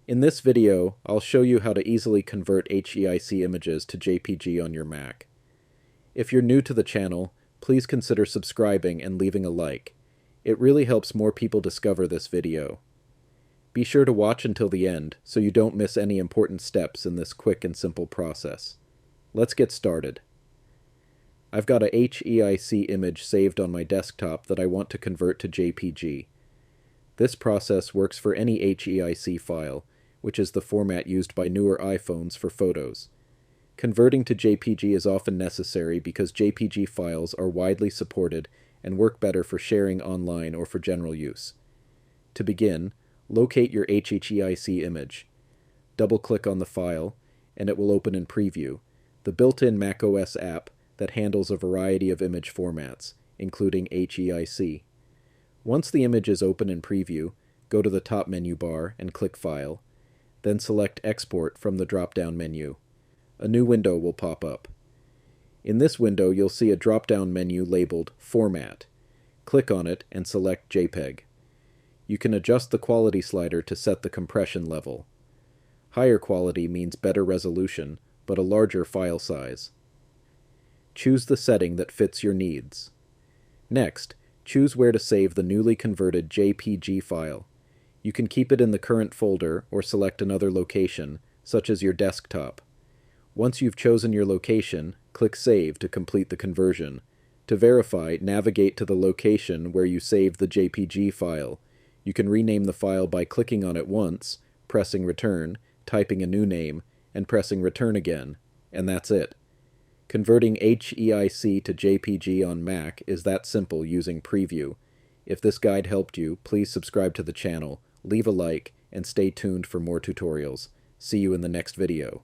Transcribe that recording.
In this video, I'll show you how to easily convert HEIC images to JPG on your Mac. If you're new to the channel, please consider subscribing and leaving a like. It really helps more people discover this video. Be sure to watch until the end so you don't miss any important steps in this quick and simple process. Let's get started. I've got a HEIC image saved on my desktop that I want to convert to JPG. This process works for any HEIC file, which is the format used by newer iPhones for photos. Converting to JPG is often necessary because JPG files are widely supported and work better for sharing online or for general use. To begin, locate your HEIC image. Double-click on the file, and it will open in Preview, the built-in macOS app that handles a variety of image formats, including HEIC. Once the image is open in Preview, go to the top menu bar and click File, then select Export from the drop-down menu. A new window will pop up. In this window, you'll see a drop-down menu labeled Format. Click on it and select JPEG. You can adjust the quality slider to set the compression level. Higher quality means better resolution, but a larger file size. Choose the setting that fits your needs. Next, choose where to save the newly converted JPG file. You can keep it in the current folder or select another location, such as your desktop. Once you've chosen your location, click Save to complete the conversion. To verify, navigate to the location where you saved the JPG file. You can rename the file by clicking on it once, pressing Return, typing a new name, and pressing Return again, and that's it. Converting HEIC to JPG on Mac is that simple using Preview. If this guide helped you, please subscribe to the channel, leave a like, and stay tuned for more tutorials. See you in the next video.